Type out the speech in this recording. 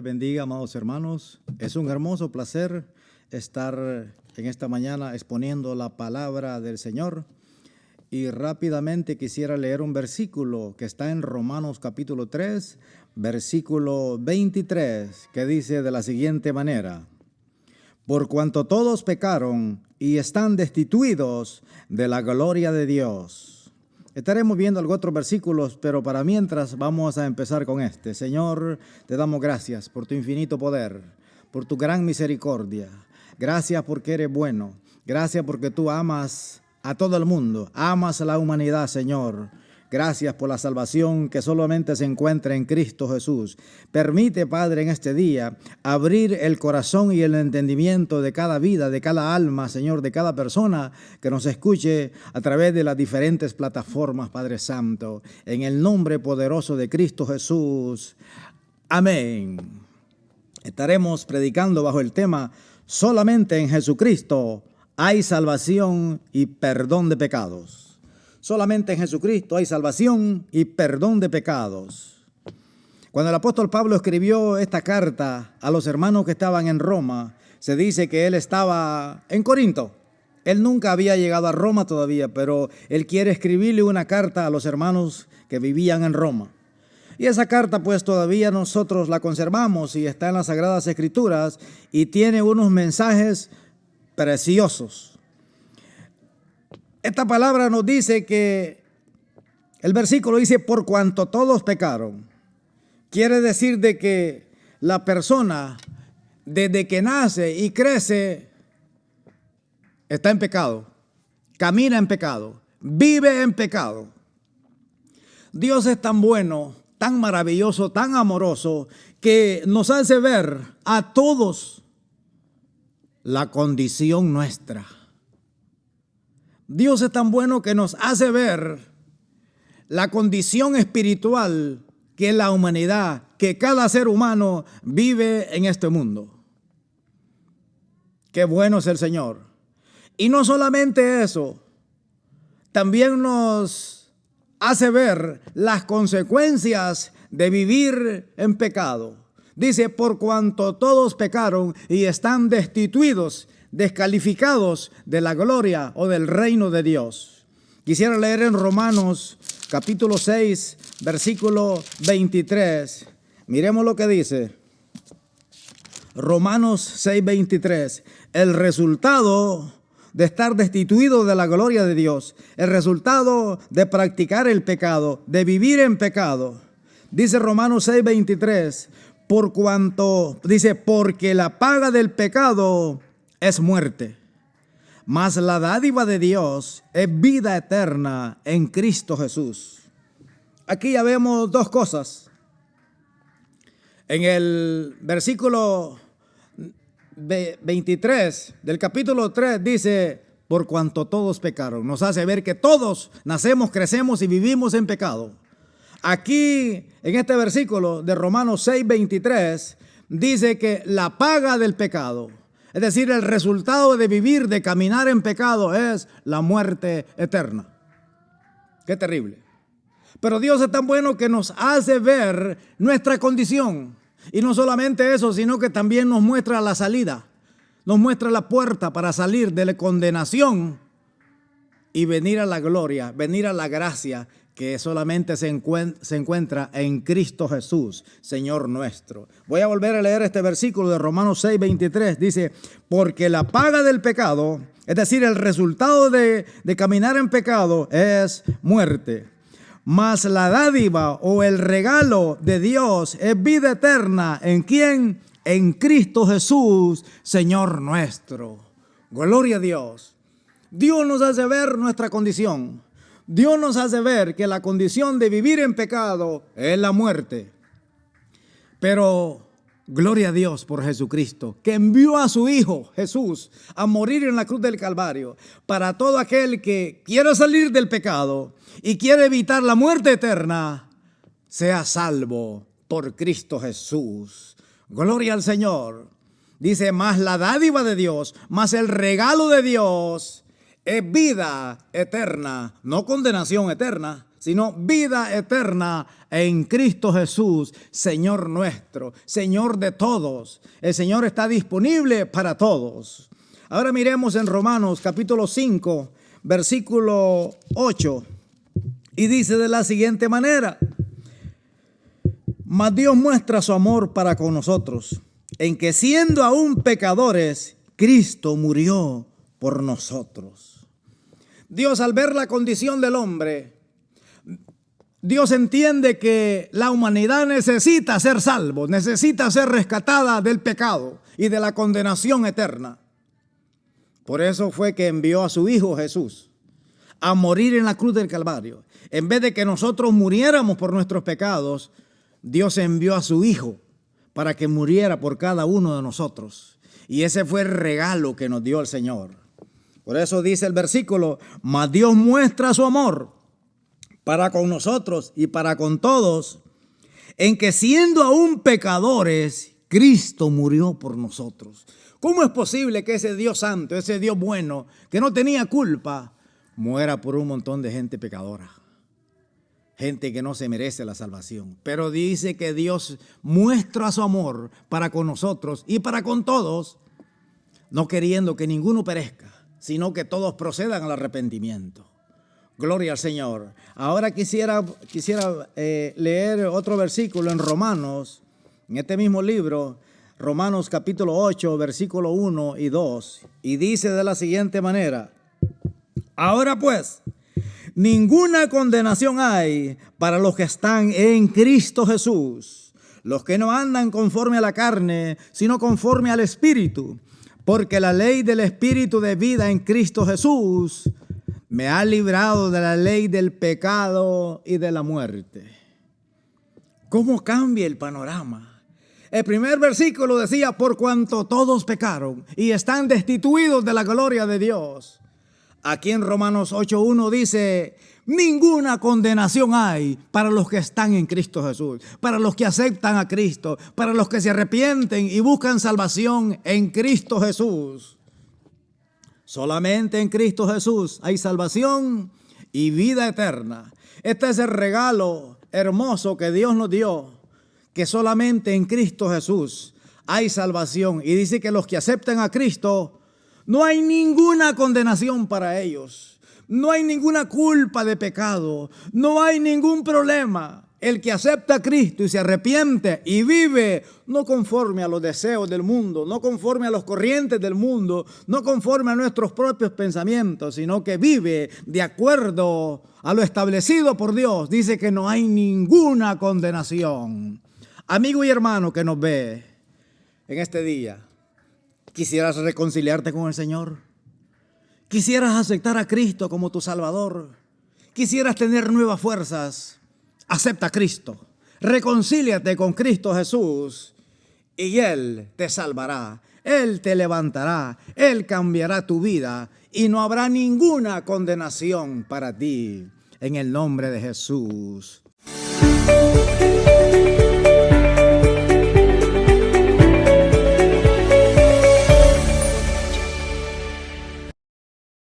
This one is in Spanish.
les bendiga, amados hermanos. Es un hermoso placer estar en esta mañana exponiendo la palabra del Señor. Y rápidamente quisiera leer un versículo que está en Romanos capítulo 3, versículo 23, que dice de la siguiente manera: por cuanto todos pecaron y están destituidos de la gloria de Dios. Estaremos viendo algunos otros versículos, pero para mientras vamos a empezar con este. Señor, te damos gracias por tu infinito poder, por tu gran misericordia. Gracias porque eres bueno. Gracias porque tú amas a todo el mundo, amas a la humanidad, Señor. Gracias por la salvación que solamente se encuentra en Cristo Jesús. Permite, Padre, en este día abrir el corazón y el entendimiento de cada vida, de cada alma, Señor, de cada persona que nos escuche a través de las diferentes plataformas, Padre Santo. En el nombre poderoso de Cristo Jesús. Amén. Estaremos predicando bajo el tema: solamente en Jesucristo hay salvación y perdón de pecados. Solamente en Jesucristo hay salvación y perdón de pecados. Cuando el apóstol Pablo escribió esta carta a los hermanos que estaban en Roma, se dice que él estaba en Corinto. Él nunca había llegado a Roma todavía, pero él quiere escribirle una carta a los hermanos que vivían en Roma. Y esa carta pues todavía nosotros la conservamos y está en las Sagradas Escrituras y tiene unos mensajes preciosos. Esta palabra nos dice que el versículo dice: por cuanto todos pecaron. Quiere decir de que la persona desde que nace y crece está en pecado, camina en pecado, vive en pecado. Dios es tan bueno, tan maravilloso, tan amoroso, que nos hace ver a todos la condición nuestra. Dios es tan bueno que nos hace ver la condición espiritual que la humanidad, que cada ser humano vive en este mundo. Qué bueno es el Señor. Y no solamente eso, también nos hace ver las consecuencias de vivir en pecado. Dice: por cuanto todos pecaron y están destituidos, descalificados de la gloria o del reino de Dios. Quisiera leer en Romanos capítulo 6, versículo 23. Miremos lo que dice. Romanos 6, 23. El resultado de estar destituido de la gloria de Dios, el resultado de practicar el pecado, de vivir en pecado. Dice Romanos 6, 23. Por cuanto, dice, porque la paga del pecado es muerte, mas la dádiva de Dios es vida eterna en Cristo Jesús. Aquí ya vemos dos cosas. En el versículo 23 del capítulo 3 dice: por cuanto todos pecaron. Nos hace ver que todos nacemos, crecemos y vivimos en pecado. Aquí, en este versículo de Romanos 6, 23, dice que la paga del pecado, es decir, el resultado de vivir, de caminar en pecado, es la muerte eterna. Qué terrible. Pero Dios es tan bueno que nos hace ver nuestra condición. Y no solamente eso, sino que también nos muestra la salida. Nos muestra la puerta para salir de la condenación y venir a la gloria, venir a la gracia que solamente se encuentra en Cristo Jesús, Señor nuestro. Voy a volver a leer este versículo de Romanos 6, 23. Dice: porque la paga del pecado, es decir, el resultado de caminar en pecado, es muerte. Mas la dádiva o el regalo de Dios es vida eterna. ¿En quién? En Cristo Jesús, Señor nuestro. Gloria a Dios. Dios nos hace ver nuestra condición. Dios nos hace ver que la condición de vivir en pecado es la muerte. Pero gloria a Dios por Jesucristo, que envió a su Hijo Jesús a morir en la cruz del Calvario para todo aquel que quiera salir del pecado y quiere evitar la muerte eterna, sea salvo por Cristo Jesús. Gloria al Señor. Dice: más la dádiva de Dios, más el regalo de Dios es vida eterna, no condenación eterna, sino vida eterna en Cristo Jesús, Señor nuestro, Señor de todos. El Señor está disponible para todos. Ahora miremos en Romanos capítulo 5, versículo 8, y dice de la siguiente manera: mas Dios muestra su amor para con nosotros, en que siendo aún pecadores, Cristo murió por nosotros. Dios, al ver la condición del hombre, Dios entiende que la humanidad necesita ser salvo, necesita ser rescatada del pecado y de la condenación eterna. Por eso fue que envió a su Hijo Jesús a morir en la cruz del Calvario. En vez de que nosotros muriéramos por nuestros pecados, Dios envió a su Hijo para que muriera por cada uno de nosotros. Y ese fue el regalo que nos dio el Señor. Por eso dice el versículo: mas Dios muestra su amor para con nosotros y para con todos, en que siendo aún pecadores, Cristo murió por nosotros. ¿Cómo es posible que ese Dios santo, ese Dios bueno, que no tenía culpa, muera por un montón de gente pecadora? Gente que no se merece la salvación. Pero dice que Dios muestra su amor para con nosotros y para con todos, no queriendo que ninguno perezca, sino que todos procedan al arrepentimiento. Gloria al Señor. Ahora quisiera leer otro versículo en Romanos, en este mismo libro, Romanos capítulo 8, versículo 1 y 2. Y dice de la siguiente manera: ahora pues, ninguna condenación hay para los que están en Cristo Jesús, los que no andan conforme a la carne, sino conforme al Espíritu. Porque la ley del Espíritu de vida en Cristo Jesús me ha librado de la ley del pecado y de la muerte. ¿Cómo cambia el panorama? El primer versículo decía: por cuanto todos pecaron y están destituidos de la gloria de Dios. Aquí en Romanos 8:1 dice: ninguna condenación hay para los que están en Cristo Jesús, para los que aceptan a Cristo, para los que se arrepienten y buscan salvación en Cristo Jesús. Solamente en Cristo Jesús hay salvación y vida eterna. Este es el regalo hermoso que Dios nos dio, que solamente en Cristo Jesús hay salvación. Y dice que los que aceptan a Cristo, no hay ninguna condenación para ellos. No hay ninguna culpa de pecado. No hay ningún problema. El que acepta a Cristo y se arrepiente y vive no conforme a los deseos del mundo, no conforme a los corrientes del mundo, no conforme a nuestros propios pensamientos, sino que vive de acuerdo a lo establecido por Dios, dice que no hay ninguna condenación. Amigo y hermano que nos ve en este día, ¿quisieras reconciliarte con el Señor? ¿Quisieras aceptar a Cristo como tu Salvador? ¿Quisieras tener nuevas fuerzas? Acepta a Cristo, reconcíliate con Cristo Jesús y Él te salvará, Él te levantará, Él cambiará tu vida y no habrá ninguna condenación para ti en el nombre de Jesús.